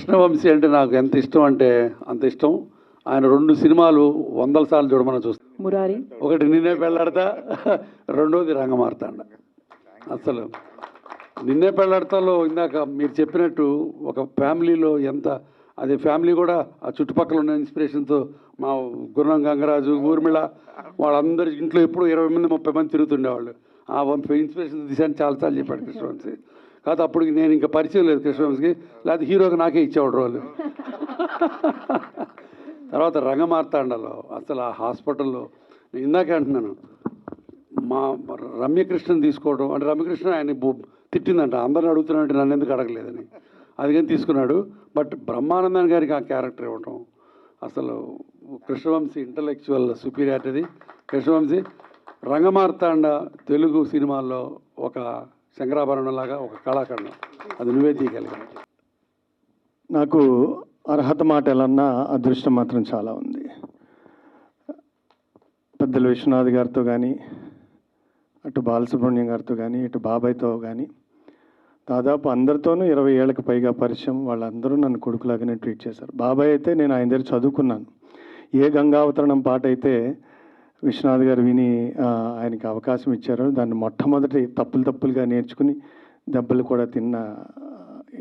కృష్ణవంశీ అంటే నాకు ఎంత ఇష్టం అంటే అంత ఇష్టం. ఆయన 2 సినిమాలు 100 సార్లు చూడమని చూస్తాం. మురారి ఒకటి నిన్నే పెళ్ళాడతా, రెండోది రంగమార్తాండ. అసలు నిన్నే పెళ్ళాడతాలో ఇందాక మీరు చెప్పినట్టు ఒక ఫ్యామిలీలో ఎంత, అది ఫ్యామిలీ కూడా ఆ చుట్టుపక్కల ఉన్న ఇన్స్పిరేషన్తో మా గుర్రం గంగరాజు, ఊర్మిళ వాళ్ళందరి ఇంట్లో ఎప్పుడు 20 మంది 30 మంది తిరుగుతుండేవాళ్ళు. ఆ ఇన్స్పిరేషన్ తీసాను చాలాసార్లు చెప్పాడు కృష్ణవంశీ. కాదు అప్పుడు నేను ఇంకా పరిచయం లేదు కృష్ణవంశీకి, లేకపోతే హీరోగా నాకే ఇచ్చేవాడు రోలు. తర్వాత రంగమార్తాండలో అసలు ఆ హాస్పిటల్లో ఇందాకే అంటున్నాను, మా రమ్యకృష్ణని తీసుకోవడం అంటే రమ్యకృష్ణ ఆయన తిట్టిందంట, అందరిని అడుగుతున్నాడంటే నన్ను ఎందుకు అడగలేదని, అది కానీ తీసుకున్నాడు. బట్ బ్రహ్మానందన్ గారికి ఆ క్యారెక్టర్ ఇవ్వటం అసలు కృష్ణవంశీ ఇంటలెక్చువల్ సుపీరియారిటీ. కృష్ణవంశీ రంగమార్తాండ తెలుగు సినిమాల్లో ఒక శంకరాభరణం లాగా ఒక కళాఖండం, అది నువ్వే తీయగలిగావు. నాకు అర్హత మాట ఎలాన్నా అదృష్టం మాత్రం చాలా ఉంది. పెద్దలు విశ్వనాథ్ గారితో కానీ, అటు బాలసుబ్రహ్మణ్యం గారితో కానీ, ఇటు బాబాయ్తో కానీ దాదాపు అందరితోనూ 20 ఏళ్ళకి పైగా పరిచయం. వాళ్ళందరూ నన్ను కొడుకులాగానే ట్రీట్ చేశారు. బాబాయ్ అయితే నేను ఆయన దగ్గర చదువుకున్నాను. ఏ గంగావతరణం పాట అయితే విశ్వనాథ్ గారు విని ఆయనకి అవకాశం ఇచ్చారు, దాన్ని మొట్టమొదటి తప్పులుగా నేర్చుకుని దెబ్బలు కూడా తిన్న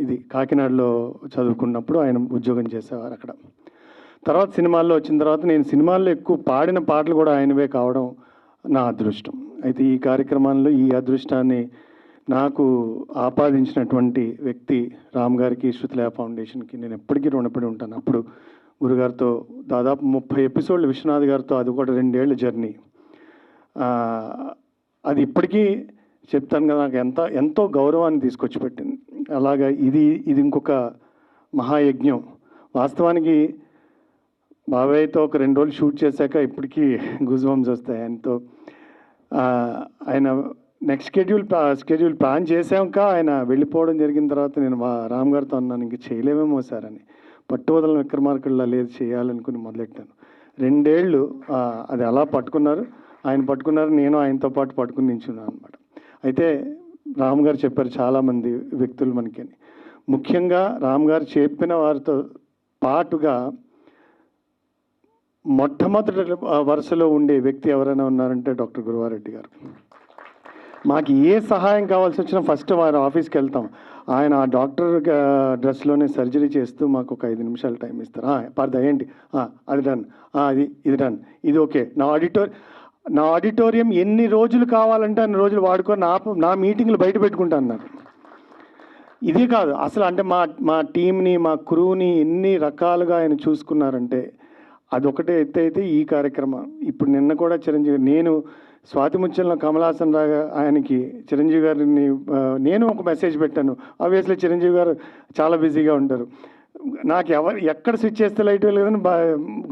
ఇది కాకినాడలో చదువుకున్నప్పుడు ఆయన ఉద్యోగం చేసేవారు అక్కడ. తర్వాత సినిమాల్లో వచ్చిన తర్వాత నేను సినిమాల్లో ఎక్కువ పాడిన పాటలు కూడా ఆయనవే కావడం నా అదృష్టం. అయితే ఈ కార్యక్రమాల్లో ఈ అదృష్టాన్ని నాకు ఆపాదించినటువంటి వ్యక్తి రామ్ గారికి, శృతిలయ ఫౌండేషన్కి నేను ఎప్పటికీ రుణపడి ఉంటాను. అప్పుడు గురుగారితో దాదాపు 30 ఎపిసోడ్లు, విశ్వనాథ్ గారితో అది కూడా 2 ఏళ్ళ జర్నీ. అది ఇప్పటికీ చెప్తాను కదా, నాకు ఎంతో గౌరవాన్ని తీసుకొచ్చి పెట్టింది. అలాగా ఇది ఇంకొక మహాయజ్ఞం. వాస్తవానికి బాబాయ్తో ఒక 2 రోజులు షూట్ చేశాక ఇప్పటికీ గూజ్ బంప్స్ వస్తాయి. ఆయన నెక్స్ట్ స్కెడ్యూల్ ప్లాన్ చేశాక ఆయన వెళ్ళిపోవడం జరిగిన తర్వాత నేను రామ్ గారితో అన్నాను, ఇంక చేయలేమేమో సార్ అని. పట్టువదల విక్రమార్కుల్లా లేదు, చేయాలనుకుని మొదలెట్టాను. 2 ఏళ్ళు అది అలా పట్టుకున్నారు, ఆయన పట్టుకున్నారు, నేను ఆయనతో పాటు పట్టుకుని నించున్నాను అనమాట. అయితే రామ్ గారు చెప్పారు చాలామంది వ్యక్తులు మనకి అని. ముఖ్యంగా రామ్ గారు చెప్పిన వారితో పాటుగా మొట్టమొదటి వరుసలో ఉండే వ్యక్తి ఎవరైనా ఉన్నారంటే డాక్టర్ గురువారెడ్డి గారు. మాకు ఏ సహాయం కావాల్సి వచ్చినా ఫస్ట్ వారి ఆఫీస్కి వెళ్తాం. ఆయన ఆ డాక్టర్ డ్రెస్లోనే సర్జరీ చేస్తూ మాకు ఒక 5 నిమిషాలు టైం ఇస్తారు. పర్దా ఏంటి, అది డన్, ఇది డన్, ఇది ఓకే. నా ఆడిటోరియం ఎన్ని రోజులు కావాలంటే అన్ని రోజులు వాడుకొని నా మీటింగ్లు బయట పెట్టుకుంటాను నాకు. ఇది కాదు అసలు, అంటే మా టీంని, మా క్రూని ఎన్ని రకాలుగా ఆయన చూసుకున్నారంటే అదొకటే ఎత్తు. అయితే ఈ కార్యక్రమం ఇప్పుడు నిన్న కూడా చిరంజీవి, నేను స్వాతి ముత్యంలో కమలాసన్ రాగా ఆయనకి చిరంజీవి గారిని నేను ఒక మెసేజ్ పెట్టాను. ఆబ్వియస్లీ చిరంజీవి గారు చాలా బిజీగా ఉంటారు. నాకు ఎక్కడ స్విచ్ చేస్తే లైట్ లేదని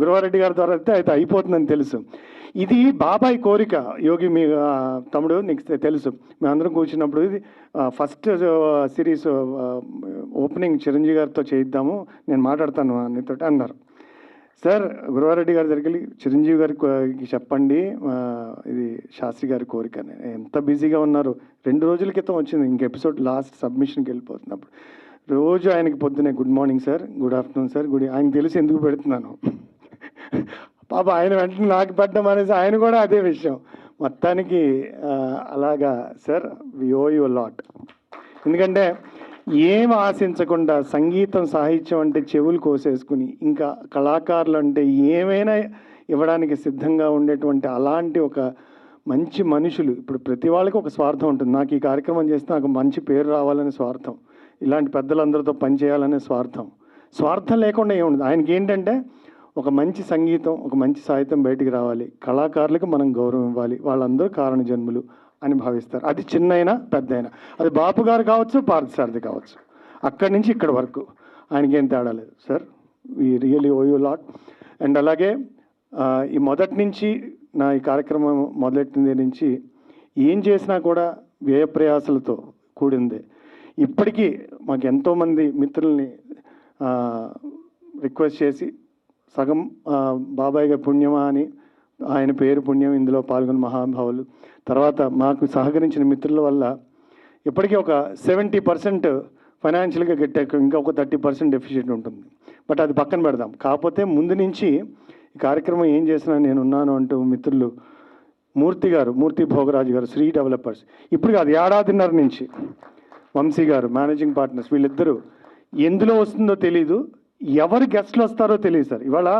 గురువారెడ్డి గారి ద్వారా అయితే అయిపోతుందని తెలుసు. ఇది బాబాయ్ కోరిక. యోగి మీ తమ్ముడు నీకు తెలుసు, మేమందరం కూర్చున్నప్పుడు ఇది ఫస్ట్ సిరీస్ ఓపెనింగ్ చిరంజీవి గారితో చేయిద్దాము, నేను మాట్లాడతాను నీతో అన్నారు. సార్ గురువారెడ్డి గారి దగ్గరికి వెళ్ళి చిరంజీవి గారికి చెప్పండి, ఇది శాస్త్రి గారి కోరిక. ఎంత బిజీగా ఉన్నారు. 2 రోజుల క్రితం వచ్చింది, ఇంక ఎపిసోడ్ లాస్ట్ సబ్మిషన్కి వెళ్ళిపోతున్నప్పుడు రోజు ఆయనకి పొద్దునే good morning sir, good afternoon sir, ఆయనకు తెలిసి ఎందుకు పెడుతున్నాను. పాప ఆయన వెంటనే నాకు పెట్టడం అనేసి ఆయన కూడా అదే విషయం. మొత్తానికి అలాగా sir, we owe you lot. ఎందుకంటే ఏం ఆశించకుండా సంగీతం, సాహిత్యం అంటే చెవులు కోసేసుకుని, ఇంకా కళాకారులు అంటే ఏమైనా ఇవ్వడానికి సిద్ధంగా ఉండేటువంటి అలాంటి ఒక మంచి మనుషులు. ఇప్పుడు ప్రతి వాళ్ళకి ఒక స్వార్థం ఉంటుంది. నాకు ఈ కార్యక్రమం చేస్తే నాకు మంచి పేరు రావాలనే స్వార్థం, ఇలాంటి పెద్దలందరితో పనిచేయాలనే స్వార్థం లేకుండా ఏముండదు. ఆయనకి ఏంటంటే ఒక మంచి సంగీతం, ఒక మంచి సాహిత్యం బయటికి రావాలి, కళాకారులకు మనం గౌరవం ఇవ్వాలి, వాళ్ళందరూ కారణ జన్ములు అని భావిస్తారు. అది చిన్నైనా పెద్దయినా, అది బాపు గారు కావచ్చు, పార్థసారథి కావచ్చు, అక్కడి నుంచి ఇక్కడి వరకు ఆయనకి ఏం తేడా లేదు. Sir we really owe you lot. And అలాగే ఈ మొదటి నుంచి నా ఈ కార్యక్రమం మొదలెట్టింది నుంచి ఏం చేసినా కూడా వ్యయప్రయాసలతో కూడిందే. ఇప్పటికీ మాకు ఎంతోమంది మిత్రుల్ని రిక్వెస్ట్ చేసి సగం బాబాయ్ గారి పుణ్యమా అని, ఆయన పేరు పుణ్యం, ఇందులో పాల్గొన్న మహానుభావులు, తర్వాత మాకు సహకరించిన మిత్రుల వల్ల ఇప్పటికీ ఒక 70% ఫైనాన్షియల్గా గట్టాక ఇంకా ఒక 30% డెఫిషియెంట్ ఉంటుంది. బట్ అది పక్కన పెడదాం. కాకపోతే ముందు నుంచి ఈ కార్యక్రమం ఏం చేసినా నేను ఉన్నాను అంటూ మిత్రులు మూర్తి భోగరాజు గారు, శ్రీ డెవలపర్స్, ఇప్పుడు కాదు ఏడాదిన్నర నుంచి వంశీ గారు మేనేజింగ్ పార్ట్నర్స్, వీళ్ళిద్దరూ ఎందులో వస్తుందో తెలీదు, ఎవరు గెస్ట్లు వస్తారో తెలియదు సార్. ఇవాళ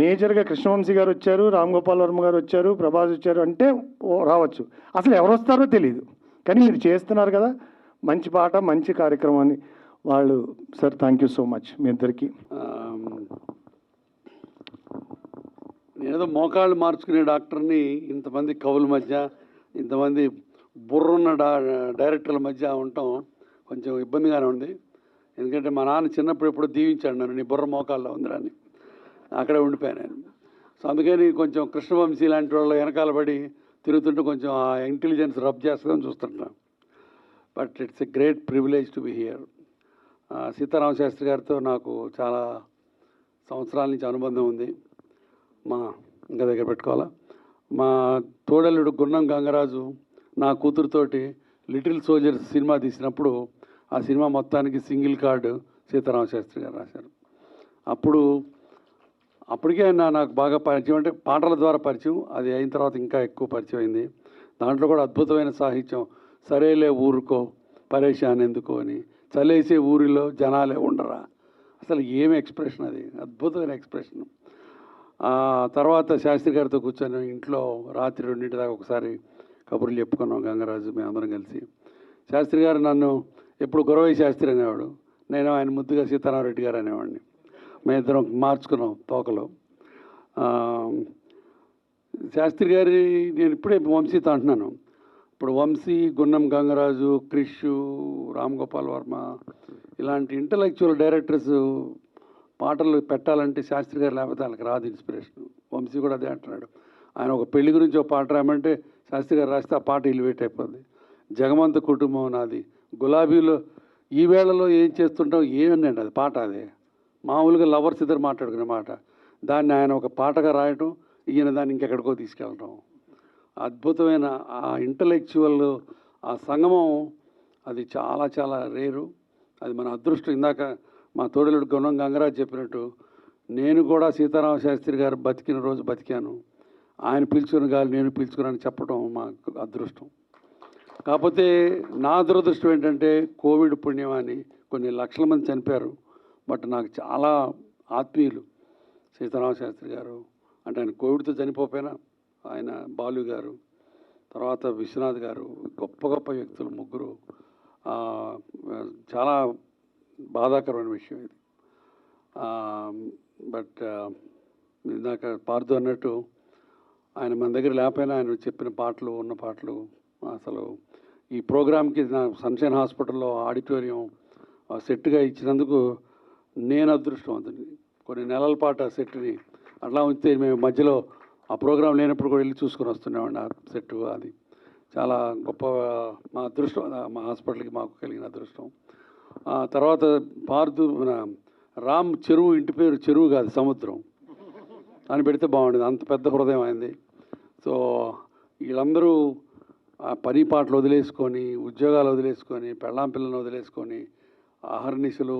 మేజర్గా కృష్ణవంశీ గారు వచ్చారు, రామ్ గోపాల్ వర్మ గారు వచ్చారు, ప్రభాస్ వచ్చారు అంటే రావచ్చు, అసలు ఎవరు వస్తారో తెలియదు. కానీ మీరు చేస్తున్నారు కదా, మంచి పాట మంచి కార్యక్రమాన్ని వాళ్ళు. Sir thank you so much మీ ఇద్దరికి. నేనేదో మోకాళ్ళు మార్చుకునే డాక్టర్ని ఇంతమంది కవుల మధ్య, ఇంతమంది బుర్రున్న డైరెక్టర్ల మధ్య ఉండటం కొంచెం ఇబ్బందిగానే ఉంది. ఎందుకంటే మా నాన్న చిన్నప్పుడు ఎప్పుడు దీవించాడు నన్ను, నీ బుర్ర మోకాల్లో ఉందిరా అని. అక్కడే ఉండిపోయాను నేను. సో అందుకని కొంచెం కృష్ణవంశీ లాంటి వాళ్ళు వెనకాల పడి తిరుగుతుంటే కొంచెం ఆ ఇంటెలిజెన్స్ రబ్ చేస్తుందని చూస్తుంటాను. But it's a great privilege to be here. Sitarama Sastry గారితో నాకు చాలా సంవత్సరాల నుంచి అనుబంధం ఉంది. ఇంకా దగ్గర పెట్టుకోవాలా, మా తోడల్లుడు గున్నం గంగరాజు నా కూతురుతోటి లిటిల్ సోల్జర్స్ సినిమా తీసినప్పుడు ఆ సినిమా మొత్తానికి సింగిల్ కార్డు సీతారామ శాస్త్రి గారు రాశారు. అప్పటికే నాకు బాగా పరిచయం, అంటే పాటల ద్వారా పరిచయం, అది అయిన తర్వాత ఇంకా ఎక్కువ పరిచయం అయింది. దాంట్లో కూడా అద్భుతమైన సాహిత్యం. సరేలే ఊరుకో పరేషాన్ ఎందుకో అని, చలేసే ఊరిలో జనాలే ఉండరా, అసలు ఏమి ఎక్స్ప్రెషన్, అది అద్భుతమైన ఎక్స్ప్రెషన్. తర్వాత శాస్త్రి గారితో కూర్చొని ఇంట్లో రాత్రి 2 దాకా ఒకసారి కబుర్లు చెప్పుకున్నాం గంగరాజు మేమందరం కలిసి. శాస్త్రి గారు నన్ను ఎప్పుడు గురవయ్య శాస్త్రి అనేవాడు, నేను ఆయన ముద్దుగా సీతారామరెడ్డి గారు అనేవాడిని. మేమిద్దరం మార్చుకున్నాం తోకలో. శాస్త్రి గారి నేను ఇప్పుడే వంశీతో అంటున్నాను, ఇప్పుడు వంశీ, గున్నం గంగరాజు, క్రిష్, రామ్ గోపాల్ వర్మ ఇలాంటి ఇంటలెక్చువల్ డైరెక్టర్స్ పాటలు పెట్టాలంటే శాస్త్రి గారు లేకపోతే వాళ్ళకి రాదు ఇన్స్పిరేషన్. వంశీ కూడా అదే అంటున్నాడు. ఆయన ఒక పెళ్లి గురించి ఒక పాట రాయమంటే శాస్త్రి గారు రాస్తే ఆ పాట ఎలివేట్ అయిపోద్ది. జగమంత కుటుంబం నాది, గులాబీలో ఈ వేళలో ఏం చేస్తుంటాం ఏమన్నాడు, అది పాట, అదే మామూలుగా లవర్స్ ఇద్దరు మాట్లాడుకునే మాట. దాన్ని ఆయన ఒక పాటగా రాయటం, ఈయన దాన్ని ఇంకెక్కడికో తీసుకెళ్ళటం, అద్భుతమైన ఆ ఇంటలెక్చువల్ ఆ సంగమం, అది చాలా చాలా రేరు. అది మన అదృష్టం. ఇందాక మా తోడలుడు గుణం గంగరాజు చెప్పినట్టు నేను కూడా సీతారామ శాస్త్రి గారు బతికిన రోజు బతికాను, ఆయన పీల్చుకున్న గాలి నేను పీల్చుకున్నాను చెప్పడం మా అదృష్టం. కాకపోతే నా దురదృష్టం ఏంటంటే కోవిడ్ పుణ్యం అని కొన్ని లక్షల మంది చనిపోయారు. బట్ నాకు చాలా ఆత్మీయులు సీతారామ శాస్త్రి గారు అంటే, ఆయన కోవిడ్తో చనిపోయినా ఆయన బాలు గారు, తర్వాత విశ్వనాథ్ గారు, గొప్ప గొప్ప వ్యక్తులు ముగ్గురు. చాలా బాధాకరమైన విషయం ఇది. బట్ ఇందాక పార్దు అన్నట్టు ఆయన మన దగ్గర లేకపోయినా ఆయన చెప్పిన పాటలు, ఉన్న పాటలు అసలు ఈ ప్రోగ్రామ్కి నా సన్షైన్ హాస్పిటల్లో ఆడిటోరియం సెట్గా ఇచ్చినందుకు నేను అదృష్టవంతుని. కొన్ని నెలల పాటు ఆ సెట్ని అట్లా ఉంచితే మేము మధ్యలో ఆ ప్రోగ్రాం లేనప్పుడు కూడా వెళ్ళి చూసుకొని వస్తున్నామండి. ఆ సెట్ అది చాలా గొప్ప మా అదృష్టం, మా హాస్పిటల్కి మాకు కలిగిన అదృష్టం. తర్వాత పార్దు మన రామ్ చెరువు, ఇంటి పేరు చెరువు కాదు సముద్రం అని పెడితే బాగుండేది, అంత పెద్ద హృదయం అయింది. సో వీళ్ళందరూ ఆ పని పాటలు వదిలేసుకొని, ఉద్యోగాలు వదిలేసుకొని, పెళ్ళాం పిల్లలను వదిలేసుకొని, అహర్నిశలు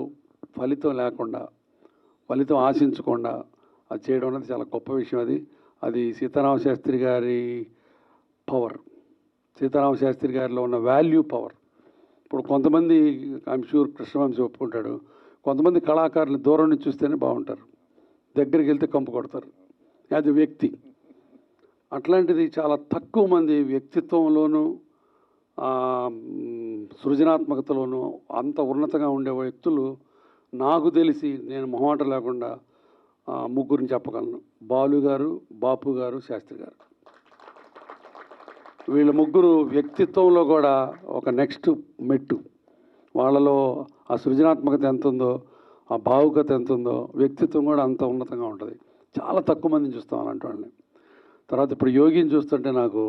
ఫలితం లేకుండా, ఫలితం ఆశించకుండా అది చేయడం అనేది చాలా గొప్ప విషయం. అది సీతారామ శాస్త్రి గారి పవర్, సీతారామ శాస్త్రి గారిలో ఉన్న వాల్యూ పవర్. ఇప్పుడు కొంతమంది ఐఎమ్ షూర్ కృష్ణవంశీ ఒప్పుకుంటాడు, కొంతమంది కళాకారులు దూరం నుంచి చూస్తేనే బాగుంటారు, దగ్గరికి వెళ్తే కంపు కొడతారు. అది వ్యక్తి. అట్లాంటిది చాలా తక్కువ మంది వ్యక్తిత్వంలోనూ సృజనాత్మకతలోనూ అంత ఉన్నతంగా ఉండే వ్యక్తులు నాకు తెలిసి, నేను మొహమాట లేకుండా ముగ్గురిని చెప్పగలను. బాలు గారు, బాపు గారు, శాస్త్రి గారు. వీళ్ళ ముగ్గురు వ్యక్తిత్వంలో కూడా ఒక నెక్స్ట్ మెట్టు. వాళ్ళలో ఆ సృజనాత్మకత ఎంత ఉందో, ఆ భావుకత ఎంత ఉందో, వ్యక్తిత్వం కూడా అంత ఉన్నతంగా ఉంటుంది. చాలా తక్కువ మందిని చూస్తాం అలాంటి వాళ్ళని. తర్వాత ఇప్పుడు యోగిని చూస్తుంటే నాకు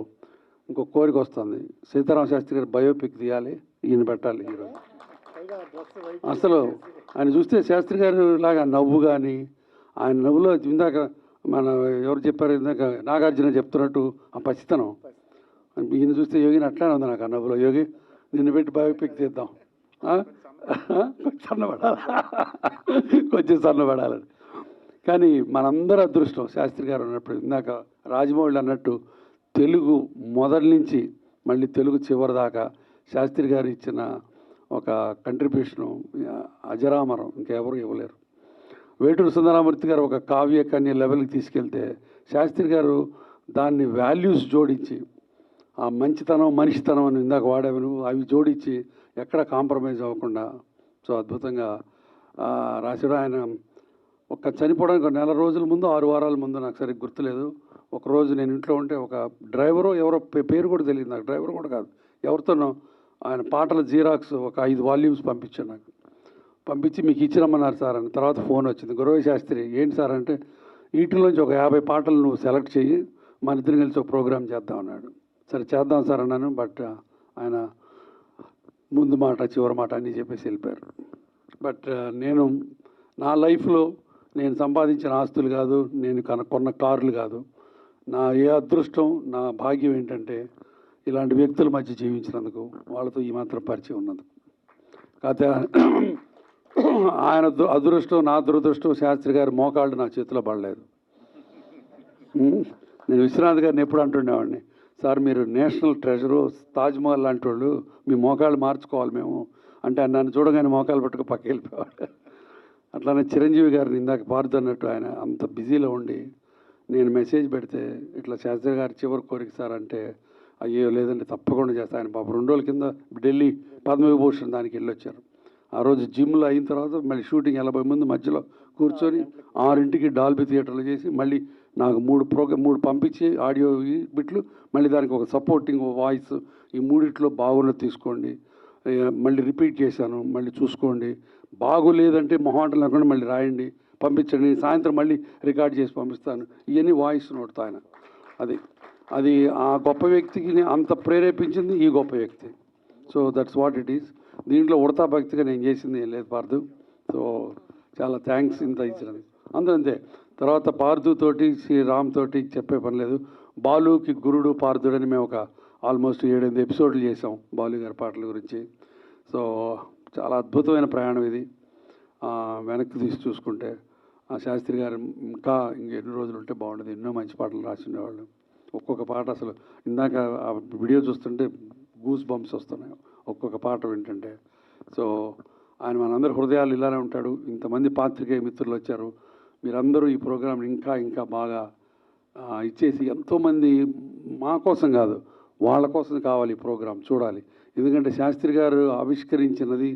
ఇంకో కోరిక వస్తుంది, సీతారామ శాస్త్రి గారి బయోపిక్ తీయాలి, ఈయన పెట్టాలి హీరో. అసలు ఆయన చూస్తే శాస్త్రి గారు లాగా నవ్వు కానీ, ఆయన నవ్వులో ఇందాక మన ఎవరు చెప్పారు, ఇందాక నాగార్జున చెప్తున్నట్టు ఆ పసితనం, ఈయన చూస్తే యోగిని అట్లానే ఉంది నాకు ఆ నవ్వులో. యోగి నిన్ను పెట్టి బయోపిక్ తీద్దాం. కొంచెం సన్నబడాలని. కానీ మనందరి అదృష్టం శాస్త్రి గారు ఉన్నప్పుడు, ఇందాక రాజమౌళి అన్నట్టు తెలుగు మొదటి నుంచి మళ్ళీ తెలుగు చివరి దాకా శాస్త్రి గారు ఇచ్చిన ఒక కంట్రిబ్యూషను అజరామరం, ఇంకెవరు ఇవ్వలేరు. వేటూరు సుందరామూర్తి గారు ఒక కావ్య కన్య లెవెల్కి తీసుకెళ్తే శాస్త్రి గారు దాన్ని వాల్యూస్ జోడించి, ఆ మంచితనం మనిషితనం అని ఇందాక వాడేవను అవి జోడించి ఎక్కడ కాంప్రమైజ్ అవ్వకుండా సో అద్భుతంగా రాశాడు. ఆయన ఒక చనిపోవడానికి ఒక నెల రోజుల ముందు 6 వారాల ముందు, నాకు సరిగ్గా గుర్తులేదు, ఒకరోజు నేను ఇంట్లో ఉంటే ఒక డ్రైవరు ఎవరో పేరు కూడా తెలియదు నాకు, డ్రైవర్ కూడా కాదు ఎవరితోనో, ఆయన పాటల జీరాక్స్ ఒక 5 వాల్యూమ్స్ పంపించాను నాకు. పంపించి మీకు ఇచ్చిరమ్మన్నారు సార్ అని. తర్వాత ఫోన్ వచ్చింది, గురవయ్య శాస్త్రి ఏంటి సార్ అంటే, వీటిలోంచి ఒక 50 పాటలు నువ్వు సెలెక్ట్ చేయి, మన ఇద్దరు కలిసి ఒక ప్రోగ్రామ్ చేద్దాం అన్నాడు. సరే చేద్దాం సార్ అన్నాను. బట్ ఆయన ముందు మాట చివరి మాట అన్నీ చెప్పేసి వెళ్ళిపోయారు. బట్ నేను నా లైఫ్లో నేను సంపాదించిన ఆస్తులు కాదు, నేను కొన్న కార్లు కాదు, నా ఏ అదృష్టం నా భాగ్యం ఏంటంటే ఇలాంటి వ్యక్తుల మధ్య జీవించినందుకు, వాళ్ళతో ఈ మాత్రం పరిచయం ఉన్నందుకు. కాకపోతే ఆయన అదృష్టం నా దురదృష్టం, శాస్త్రి గారి మోకాళ్ళు నా చేతిలో పడలేదు. నేను విశ్వనాథ్ గారిని ఎప్పుడు అంటుండేవాడిని, సార్ మీరు నేషనల్ ట్రెజరు తాజ్మహల్ లాంటి వాళ్ళు, మీ మోకాళ్ళు మార్చుకోవాలి మేము అంటే, నన్ను చూడగానే మోకాలు పట్టుకు పక్కకి వెళ్ళిపోయాడు. అట్లానే చిరంజీవి గారిని ఇందాక పారుతున్నట్టు ఆయన అంత బిజీలో ఉండి నేను మెసేజ్ పెడితే ఇట్లా శాస్త్రి గారి చివరి కోరిక సార్ అంటే, అయ్యో లేదండి తప్పకుండా చేస్తా. ఆయన పాప 2 రోజుల కింద ఢిల్లీ పద్మవిభూషణ్ దానికి వెళ్ళొచ్చారు. ఆ రోజు జిమ్లో అయిన తర్వాత మళ్ళీ షూటింగ్ 80 మంది మధ్యలో కూర్చొని 6ంటికి డాల్బీ థియేటర్లో చేసి మళ్ళీ నాకు 3 పంపించి ఆడియో బిట్లు, మళ్ళీ దానికి ఒక సపోర్టింగ్ వాయిస్, ఈ 3 బాగున్నది తీసుకోండి, మళ్ళీ రిపీట్ చేశాను, మళ్ళీ చూసుకోండి, బాగోలేదంటే మొహాటం లేకుండా మళ్ళీ రాయండి పంపించండి, సాయంత్రం మళ్ళీ రికార్డ్ చేసి పంపిస్తాను, ఇవన్నీ వాయిస్ నోట్తో ఆయన. అది ఆ గొప్ప వ్యక్తికి అంత ప్రేరేపించింది ఈ గొప్ప వ్యక్తి. So that's what it is. దీంట్లో ఉడతా భక్తిగా నేను చేసింది ఏం లేదు పార్దు. సో చాలా థ్యాంక్స్ ఇంత ఇచ్చినది అందరూ అంతే. తర్వాత పార్థుతోటి శ్రీరామ్ తోటి చెప్పే పని లేదు. బాలుకి గురుడు పార్థుడని మేము ఒక ఆల్మోస్ట్ 7-8 ఎపిసోడ్లు చేసాం బాలు గారి పాటల గురించి. సో చాలా అద్భుతమైన ప్రయాణం ఇది. వెనక్కి తీసి చూసుకుంటే ఆ శాస్త్రి గారు ఇంకా ఎన్ని రోజులు ఉంటే బాగుండేది, ఎన్నో మంచి పాటలు రాసి ఉండేవాళ్ళు. ఒక్కొక్క పాట అసలు ఇందాక ఆ వీడియో చూస్తుంటే గూస్ బంప్స్ వస్తున్నాయి ఒక్కొక్క పాట వింటుంటే. సో ఆయన మనందరి హృదయాలు ఇలానే ఉంటాడు. ఇంతమంది పాత్రికేయ మిత్రులు వచ్చారు, మీరందరూ ఈ ప్రోగ్రాం ఇంకా ఇంకా బాగా ఇచ్చేసి, ఎంతోమంది మా కోసం కాదు వాళ్ళ కోసం కావాలి ఈ ప్రోగ్రాం చూడాలి. ఎందుకంటే శాస్త్రి గారు ఆవిష్కరించినది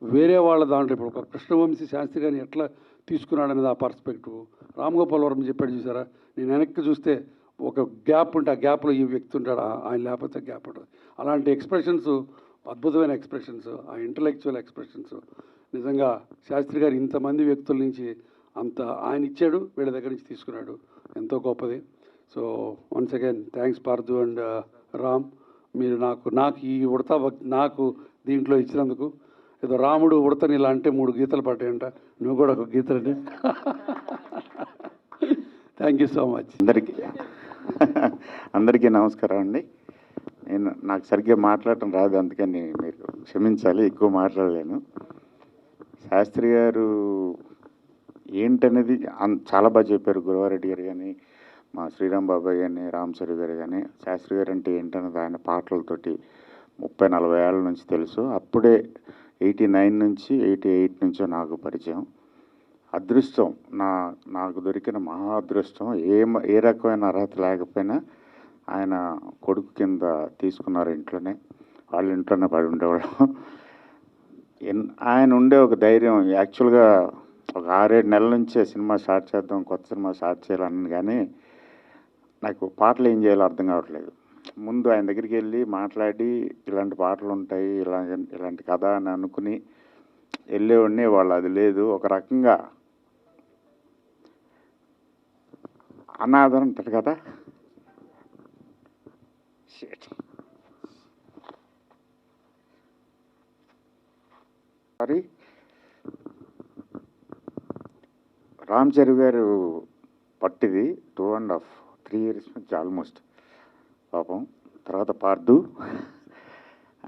వేరే వాళ్ళ దాంట్లో, ఇప్పుడు ఒక కృష్ణవంశీ శాస్త్రి గారిని ఎట్లా తీసుకున్నాడనేది ఆ పర్స్పెక్టివ్. రామ్ గోపాల్ వర్మ చెప్పాడు చూసారా, నేను వెనక్కి చూస్తే ఒక గ్యాప్ ఉంటే ఆ గ్యాప్లో ఈ వ్యక్తి ఉంటాడు, ఆయన లేకపోతే గ్యాప్ ఉంటుంది. అలాంటి ఎక్స్ప్రెషన్స్, అద్భుతమైన ఎక్స్ప్రెషన్స్, ఆ ఇంటలెక్చువల్ ఎక్స్ప్రెషన్స్ నిజంగా శాస్త్రి గారు ఇంతమంది వ్యక్తుల నుంచి అంత ఆయన ఇచ్చాడు, వీళ్ళ దగ్గర నుంచి తీసుకున్నాడు, ఎంతో గొప్పది. So once again thanks Partha and Ram, మీరు నాకు ఈ ఉడతా నాకు దీంట్లో ఇచ్చినందుకు. ఏదో రాముడు ఉడతని ఇలా అంటే 3 గీతలు పడ్డాయంట, నువ్వు కూడా ఒక గీతలంటే. Thank you so much. అందరికీ నమస్కారం అండి. నాకు సరిగ్గా మాట్లాడటం రాదు, అందుకని మీరు క్షమించాలి, ఎక్కువ మాట్లాడలేను. శాస్త్రి గారు ఏంటనేది చాలా బాగా చెప్పారు. గురవారెడ్డి గారు కానీ, మా శ్రీరామ్ బాబాయ్ కానీ, రామ్ చరణ్ గారు కానీ. శాస్త్రి గారు అంటే ఏంటన్నది ఆయన పాటలతోటి 30-40 ఏళ్ళ నుంచి తెలుసు. అప్పుడే 89 నుంచి 88 నుంచో నాకు పరిచయం. అదృష్టం, నాకు దొరికిన మహా అదృష్టం. ఏ రకమైన అర్హత లేకపోయినా ఆయన కొడుకు కింద తీసుకున్నారు ఇంట్లోనే, వాళ్ళ ఇంట్లోనే పడి ఉండేవాళ్ళం. ఆయన ఉండే ఒక ధైర్యం, యాక్చువల్గా ఒక 6-7 నెలల నుంచే సినిమా స్టార్ట్ చేద్దాం, కొత్త సినిమా స్టార్ట్ చేయాలని, కానీ నాకు పాటలు ఏం చేయాలో అర్థం కావట్లేదు. ముందు ఆయన దగ్గరికి వెళ్ళి మాట్లాడి, ఇలాంటి పాటలు ఉంటాయి, ఇలాంటి కథ అని అనుకుని వెళ్ళేవాడిని. వాళ్ళు అది లేదు, ఒక రకంగా అనాథం అంటారు కదా, సారీ, రామ్ చరణ్ గారు పట్టిది 2.5-3 years నుంచి ఆల్మోస్ట్ పాపం. తర్వాత పార్థు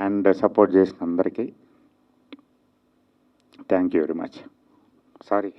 అండ్ సపోర్ట్ చేసిన అందరికీ. Thank you very much. Sorry.